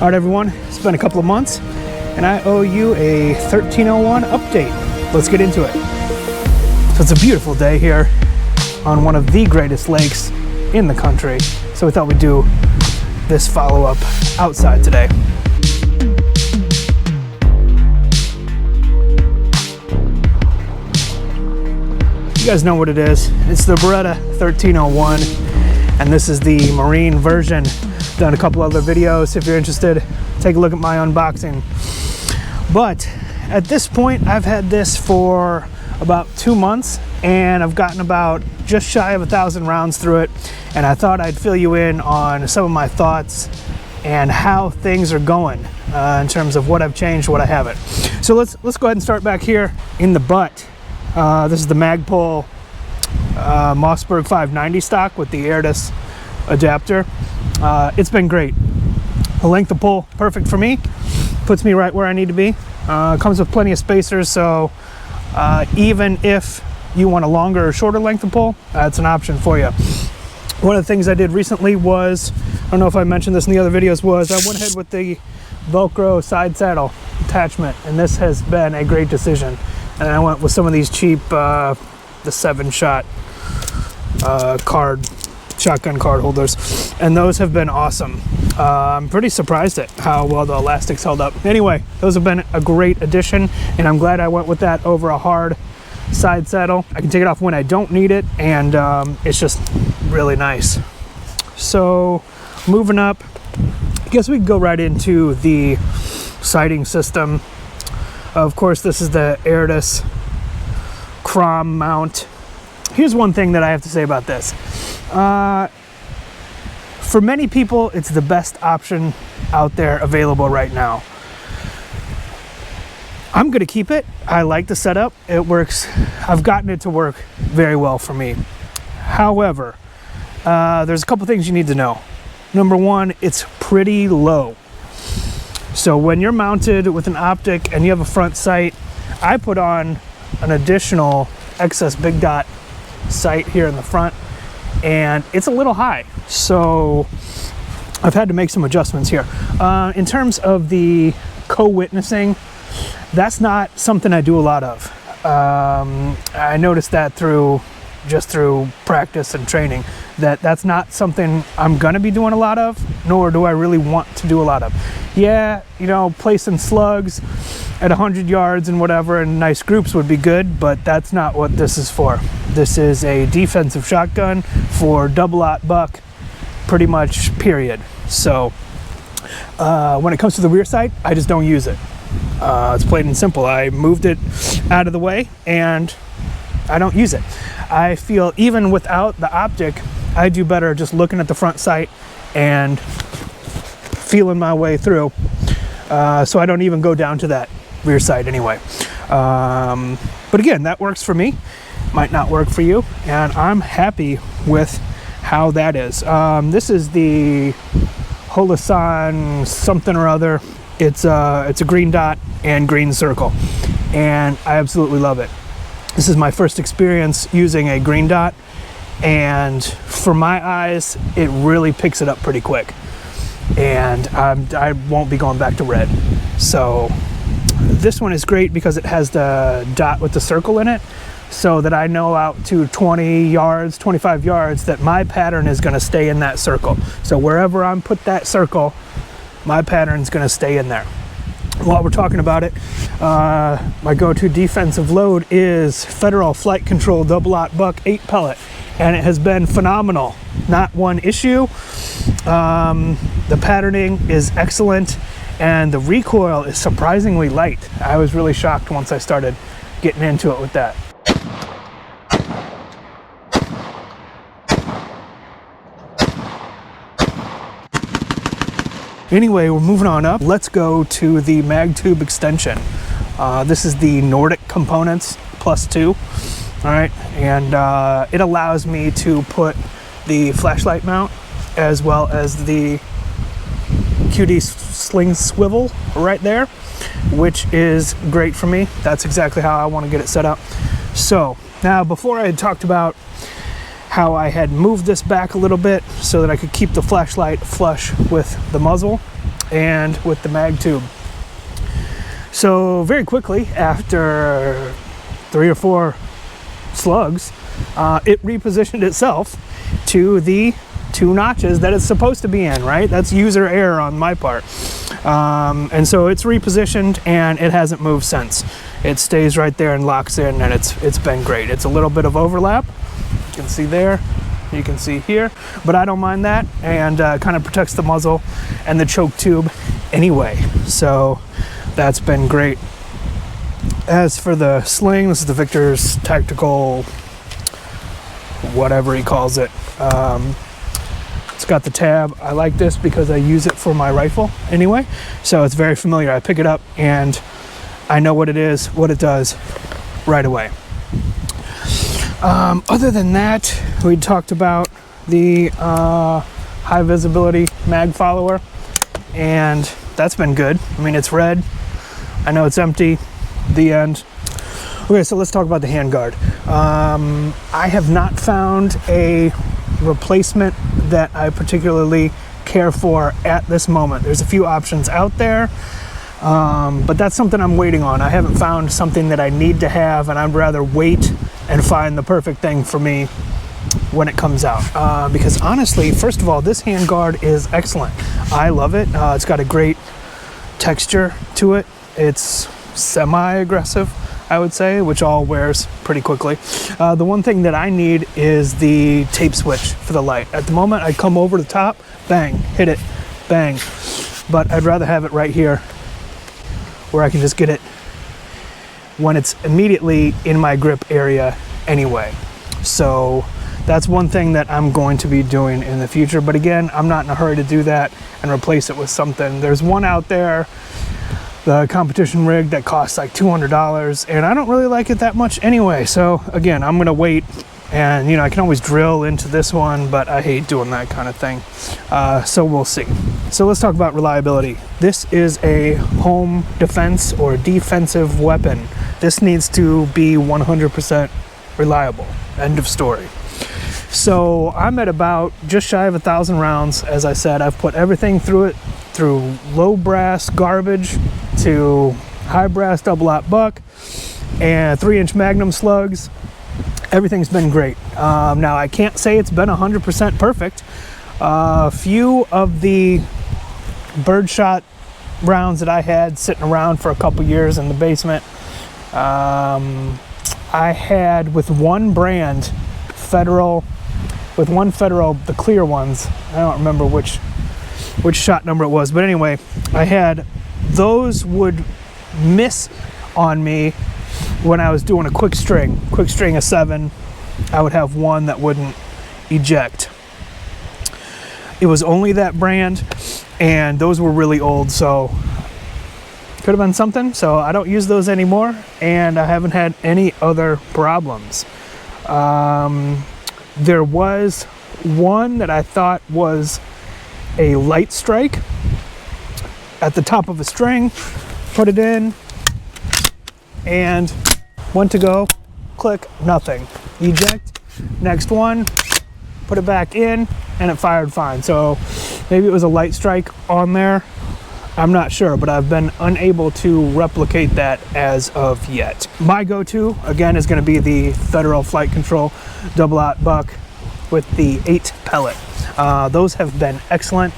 All right, everyone, it's been a couple of months, and I owe you a 1301 update. Let's get into it. So it's a beautiful day here on one of the greatest lakes in the country, so we thought we'd do this follow-up outside today. You guys know what it is. It's the Beretta 1301, and this is the marine version. Done a couple other videos. If you're interested, take a look at my unboxing. But at this point, I've had this for about 2 months, and I've gotten about just shy of 1,000 rounds through it, and I thought I'd fill you in on some of my thoughts and how things are going in terms of what I've changed, what I haven't. So let's go ahead and start back here in the butt. This is the Magpul Mossberg 590 stock with the Airdus adapter. It's been great. The length of pull, perfect for me. Puts me right where I need to be. Comes with plenty of spacers, so even if you want a longer or shorter length of pull, that's an option for you. One of the things I did recently was, I don't know if I mentioned this in the other videos, was I went ahead with the Velcro side saddle attachment, and this has been a great decision. And I went with some of these cheap, the 7-shot shotgun card holders, and those have been awesome. I'm pretty surprised at how well the elastics held up. Anyway, those have been a great addition, and I'm glad I went with that over a hard side saddle. I can take it off when I don't need it, and it's just really nice. So moving up, I guess we can go right into the sighting system. Of course, this is the Airdus Crom mount. Here's one thing that I have to say about this. For many people, it's the best option out there available right now. I'm gonna keep it. I like the setup. It works. I've gotten it to work very well for me. However, there's a couple things you need to know. Number one, it's pretty low. So when you're mounted with an optic and you have a front sight, I put on an additional excess big dot sight here in the front, and it's a little high. So I've had to make some adjustments here. In terms of the co-witnessing, that's not something I do a lot of. I noticed that through practice and training, that's not something I'm gonna be doing a lot of, nor do I really want to do a lot of. Yeah, you know, placing slugs at 100 yards and whatever in nice groups would be good, but that's not what this is for. This is a defensive shotgun for double-aught buck, pretty much, period. So when it comes to the rear sight, I just don't use it. It's plain and simple. I moved it out of the way and I don't use it. I feel even without the optic, I do better just looking at the front sight and feeling my way through. So I don't even go down to that rear sight anyway. But again, that works for me. Might not work for you, and I'm happy with how that is. This is the Holosan something or other. It's a green dot and green circle, and I absolutely love it. This is my first experience using a green dot, and for my eyes, it really picks it up pretty quick. And I won't be going back to red. So this one is great because it has the dot with the circle in it, so that I know out to 20 yards, 25 yards, that my pattern is going to stay in that circle. So wherever I'm put that circle, my pattern is going to stay in there. While we're talking about it, my go-to defensive load is Federal Flight Control double-aught buck 8 pellet, and it has been phenomenal. Not one issue. The patterning is excellent, and the recoil is surprisingly light. I was really shocked once I started getting into it with that. Anyway, we're moving on up. Let's go to the mag tube extension. This is the Nordic Components +2. All right, and it allows me to put the flashlight mount as well as the QD sling swivel right there, which is great for me. That's exactly how I want to get it set up. So now, before I had talked about how I had moved this back a little bit so that I could keep the flashlight flush with the muzzle. and with the mag tube. So very quickly, after 3 or 4 slugs, it repositioned itself to the 2 notches that it's supposed to be in, right? That's user error on my part. And so it's repositioned and it hasn't moved since. It stays right there and locks in, and it's been great. It's a little bit of overlap. You can see there, you can see here, but I don't mind that, and kind of protects the muzzle and the choke tube anyway. So that's been great. As for the sling, this is the Victor's tactical, whatever he calls it. It's got the tab. I like this because I use it for my rifle anyway, so it's very familiar. I pick it up and I know what it is, what it does right away. Other than that, we talked about the high visibility mag follower, and that's been good. I mean, it's red. I know it's empty. The end. Okay, so let's talk about the handguard. I have not found a replacement that I particularly care for at this moment. There's a few options out there, but that's something I'm waiting on. I haven't found something that I need to have, and I'd rather wait and find the perfect thing for me when it comes out. Because honestly, first of all, this handguard is excellent. I love it. It's got a great texture to it. It's semi-aggressive, I would say, which all wears pretty quickly. The one thing that I need is the tape switch for the light. At the moment, I come over the top, bang, hit it, bang. But I'd rather have it right here where I can just get it when it's immediately in my grip area anyway. So that's one thing that I'm going to be doing in the future. But again, I'm not in a hurry to do that and replace it with something. There's one out there, the competition rig, that costs like $200, and I don't really like it that much anyway. So again, I'm gonna wait, and I can always drill into this one, but I hate doing that kind of thing. So we'll see. So let's talk about reliability. This is a home defense or defensive weapon. This needs to be 100% reliable. End of story. So I'm at about just shy of 1,000 rounds. As I said, I've put everything through it, through low brass garbage to high brass double-aught buck and 3-inch Magnum slugs. Everything's been great. Now I can't say it's been 100% perfect. A few of the birdshot rounds that I had sitting around for a couple years in the basement, I had with one brand, Federal, the clear ones. I don't remember which shot number it was, but anyway, I had those would miss on me when I was doing a quick string of 7. I would have one that wouldn't eject. It was only that brand, and those were really old, so could have been something. So I don't use those anymore, and I haven't had any other problems. There was one that I thought was a light strike at the top of a string, put it in, and went to go, click, nothing. Eject, next one, put it back in, and it fired fine. So maybe it was a light strike on there. I'm not sure, but I've been unable to replicate that as of yet. My go-to, again, is going to be the Federal Flight Control double-aught buck with the 8 pellet. Those have been excellent.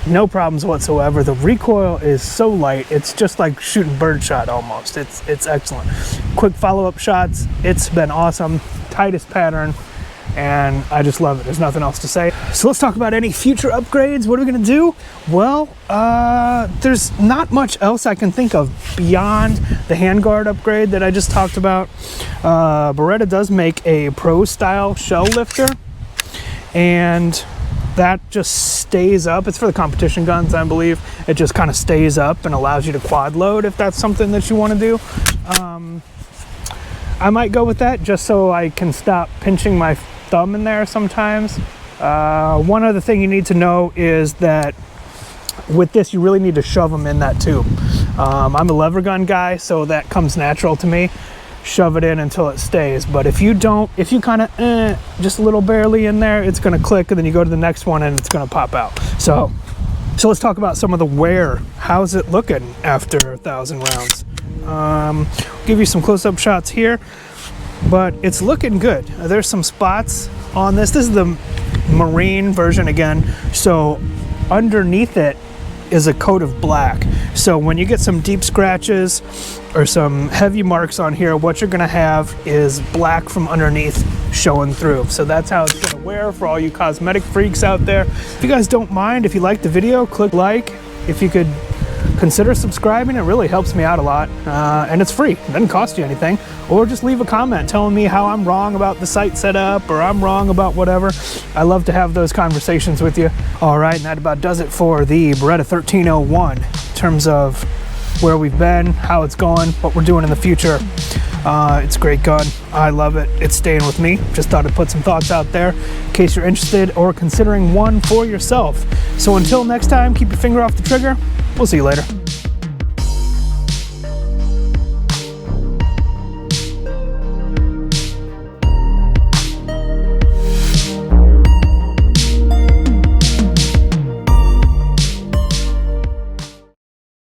No problems whatsoever. The recoil is so light, it's just like shooting birdshot almost. It's excellent. Quick follow-up shots, it's been awesome. Tightest pattern, and I just love it. There's nothing else to say. So let's talk about any future upgrades. What are we gonna do? Well, there's not much else I can think of beyond the handguard upgrade that I just talked about. Beretta does make a pro style shell lifter, and that just stays up. It's for the competition guns, I believe. It just kind of stays up and allows you to quad load if that's something that you want to do. I might go with that just so I can stop pinching my thumb in there sometimes. One other thing you need to know is that with this, you really need to shove them in that tube. I'm a lever gun guy, so that comes natural to me. Shove it in until it stays. But if you don't, if you kind of just a little barely in there, it's going to click, and then you go to the next one and it's going to pop out. So So let's talk about some of the wear. How's it looking after 1,000 rounds? Give you some close-up shots here, but it's looking good. There's some spots on this. This is the Marine version again, so underneath it is a coat of black. So when you get some deep scratches or some heavy marks on here, what you're gonna have is black from underneath showing through. So that's how it's gonna wear for all you cosmetic freaks out there. If you guys don't mind, if you like the video, click like. If you could consider subscribing, it really helps me out a lot, and it's free. It doesn't cost you anything. Or just leave a comment telling me how I'm wrong about the site setup, or I'm wrong about whatever. I love to have those conversations with you. All right, and that about does it for the Beretta 1301 in terms of where we've been, how it's going, what we're doing in the future. It's a great gun. I love it. It's staying with me. Just thought I'd put some thoughts out there in case you're interested or considering one for yourself. So until next time, keep your finger off the trigger. We'll see you later.